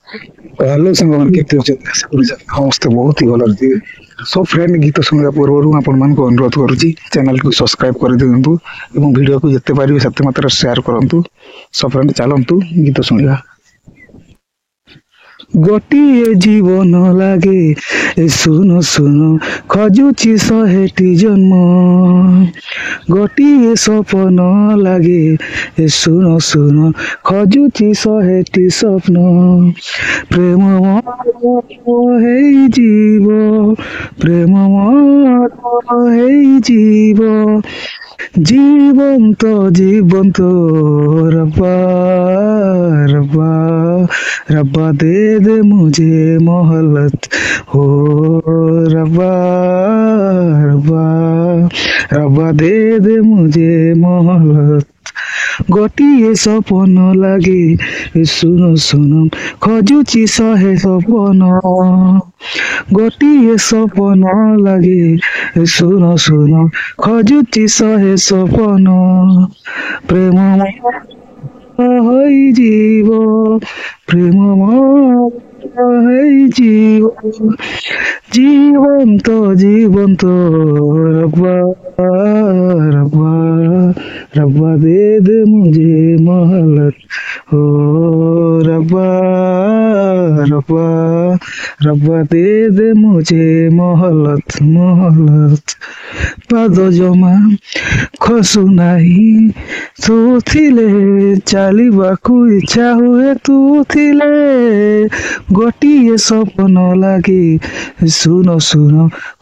Hello साଙ୍ଗମାନେ କେମିତି ଅଛନ୍ତି? ଆଶା କରୁଛି ସମସ୍ତେ ବହୁତ ହି ଭଲ ଅଛି। ସବୁ ଫ୍ରେଣ୍ଡ ଗୀତ ଶୁଣିବା ପୂର୍ବରୁ ଆପଣମାନଙ୍କୁ ଅନୁରୋଧ କରୁଛି ଚ୍ୟାନେଲକୁ ସବସ୍କ୍ରାଇବ କରିଦିଅନ୍ତୁ ଏବଂ ଭିଡ଼ିଓକୁ ଯେତେ ପାରିବେ ସେତେ ମାତ୍ରାରେ ସେୟାର କରନ୍ତୁ। ସବୁ ଫ୍ରେଣ୍ଡ ଚାଲନ୍ତୁ ଗୀତ ଶୁଣିବା। ଗୋଟିଏ ଜୀବନ ଲାଗେ ଶୁନ ଶୁନ ଖୋଜୁଛି ଶହେଟି ଜନ୍ମ। ଗୋଟିଏ ସପନ ଲାଗେ ଶୁନ ଶୁନ ଖୋଜୁଛି ଶହେଟି ସ୍ୱପ୍ନ। ପ୍ରେମ ହେଇଯିବ, ପ୍ରେମ ହେଇଯିବ, জীবন্ত জীবন্ত रब्बा रब्बा रब्बा दे दे मुझे मोहलत हो रब्बा रब्बा रब्बा दे दे मुझे मोहलत। ଗୋଟିଏ ସପନ ଲାଗେ ଶୁନ ଶୁନ ଖୋଜୁଛି ଶହେ ସପନ। ଗୋଟିଏ ସପନ ଲାଗେ ଶୁନ ଶୁନ ଖୋଜୁଛି ଶହେ ସପନ। ପ୍ରେମ ହେଇଯିବ, ପ୍ରେମ ହେଇଯିବ, জীবন্ত জীবন্ত रब्बा रब्बा रब्बा दे दे मुझे मोहलत हो रब्बा रब्बा रब्बा दे दे मुझे मोहलत मोहलत। ପାଦ ଜମା ଖସୁ ନାହିଁ ତୁ ଥିଲେ, ଚାଲିବାକୁ ଇଚ୍ଛା ହୁଏ ତୁ ଥିଲେ। ଗୋଟିଏ ସପନ ଲାଗେ ଶୁନ ଶୁନ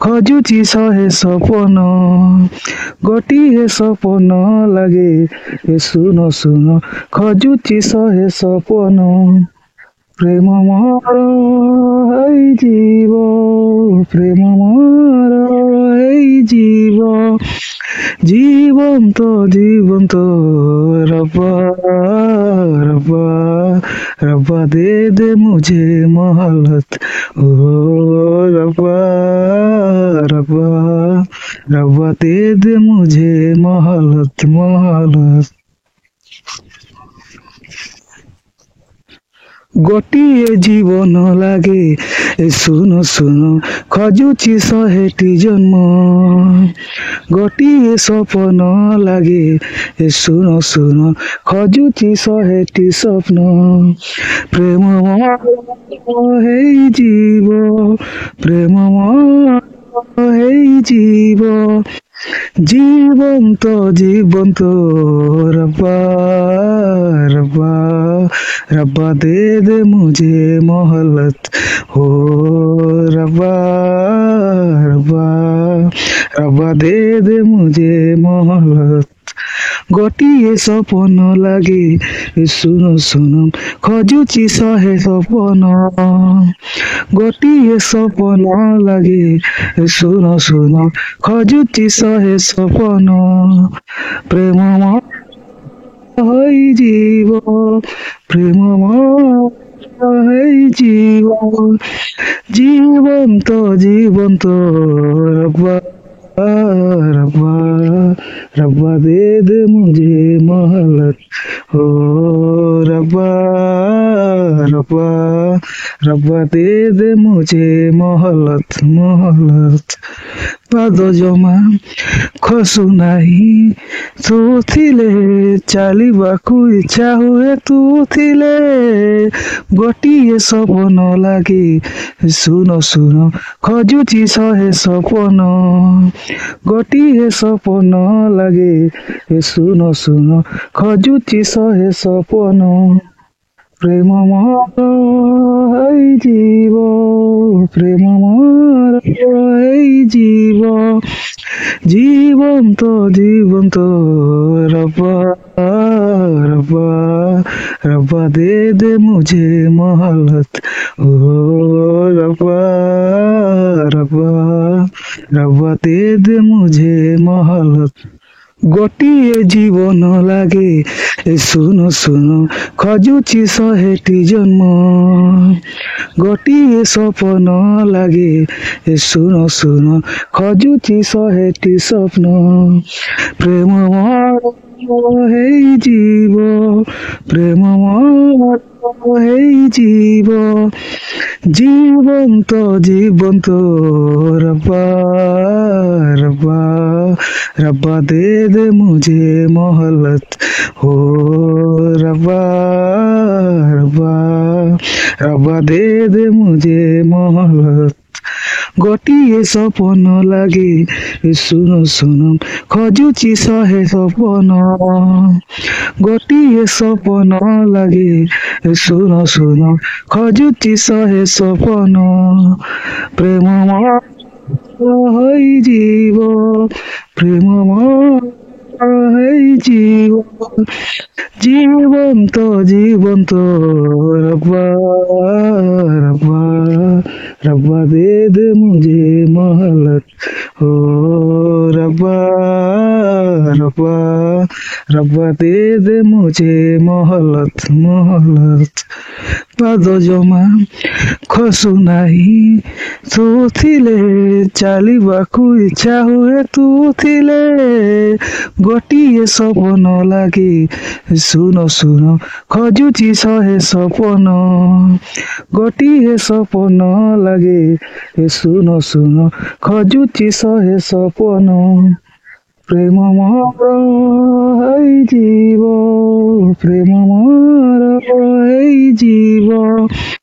ଖୋଜୁଛି ଶହେ ସପନ। ଗୋଟିଏ ସପନ ଲାଗେ ଶୁନ ଶୁନ ଖୋଜୁଛି ଶହେ ସପନ। ପ୍ରେମ ମୋର ହେଇଯିବ, ପ୍ରେମ ମୋର ହେଇଯିବ, জীবন্ত জীবন্ত रब्बा रब्बा रब्बा दे दे मुझे मोहलत ओ रब्बा रब्बा रब्बा दे दे मुझे मोहलत मोहलत। ଗୋଟିଏ ଜୀବନ ଲାଗେ ଶୁନ ଶୁନ ଖୋଜୁଛି ଶହେଟି ଜନ୍ମ। ଗୋଟିଏ ସପନ ଲାଗେ ଶୁନ ଶୁନ ଖୋଜୁଛି ଶହେଟି ସ୍ୱପ୍ନ। ପ୍ରେମ ହେଇଯିବ, ପ୍ରେମ ହେଇଯିବ, জীবন্ত জীবন্ত रब्बा रब्बा रब्बा दे दे मुझे मोहलत हो रब्बा रब्बा रब्बा दे दे मुझे मोहलत। ଗୋଟିଏ ସପନ ଲାଗେ ଶୁନ ଶୁନ ଖୋଜୁଛି ଶହେ ସପନ। ଗୋଟିଏ ସପନ ଲାଗେ ଶୁନ ଶୁନ ଖୋଜୁଛି ଶହେ ସପନ। ପ୍ରେମ ହେଇଯିବ, ପ୍ରେମ ହେଇଯିବ, জীবন্ত জীবন্ত रब्बा रब्बा रब्बा दे दे मुझे मोहलत हो रब्बा रब्बा रब्बा दे दे मुझे मोहलत मोहलत। ପାଦ ଜମା ଖସୁ ନାହିଁ ତୁ ଥିଲେ, ଚାଲିବାକୁ ଇଚ୍ଛା ହୁଏ ତୁ ଥିଲେ। ଗୋଟିଏ ସପନ ଲାଗେ ଶୁନ ଶୁନ ଖୋଜୁଛି ଶହେ ସପନ। ଗୋଟିଏ ସପନ ଲାଗେ ଶୁନ ଶୁନ ଖୋଜୁଛି ଶହେ ସପନ। ପ୍ରେମ ମୋର ହେଇଯିବ, ପ୍ରେମ ମୋର ହେଇଯିବ, জীবন্ত জীবন্ত रब्बा रब्बा रब्बा दे दे मुझे मोहलत ओ रब्बा रब्बा रब्बा दे दे मुझे मोहलत। ଗୋଟିଏ ଜୀବନ ଲାଗେ ଶୁନ ଶୁନ ଖୋଜୁଛି ଶହେଟି ଜନ୍ମ। ଗୋଟିଏ ସପନ ଲାଗେ ଶୁନ ଶୁନ ଖୋଜୁଛି ଶହେଟି ସ୍ୱପ୍ନ। ପ୍ରେମ হেই জীব প্রেমময় হেই জীব জীবন্ত জীবন্ত রব্বা রব্বা रब्बा दे दे मुझे मोहलत हो रब्बा रब्बा रब्बा दे दे मुझे मोहलत ଗୋଟିଏ ସପନ ଲାଗେ ଶୁଣ ଶୁଣ ଖୋଜୁଛି ଶହେ ସପନ ଗୋଟିଏ ସପନ ଲାଗେ ଶୁଣ ଶୁଣ ଖୋଜୁଛି ଶହେ ସପନ ପ୍ରେମମୟ ହୋଇଯିବ ପ୍ରେମମୟ ହୋଇଯିବ জীবন্ত জীবন্ত রব্বা রব্বা रब्बा दे दे मुझे मोहलत हो रब्बा रब्बा रब्बा दे दे मुझे मोहलत मोहलत पाद जमा खसु नाही तू थिले ଚାଲିବାକୁ ଇଚ୍ଛା ହୁଏ ତୁ ଥିଲେ ଗୋଟିଏ ସପନ ଲାଗେ ଶୁଣ ଶୁଣ ଖୋଜୁଛି ଶହେ ସପନ ଗୋଟିଏ ସପନ ଲାଗେ ଶୁଣ ଶୁଣ ଖୋଜୁଛି ଶହେ ସପନ ପ୍ରେମ ମୋର ହେଇଯିବ ପ୍ରେମ ମୋର ହେଇଯିବ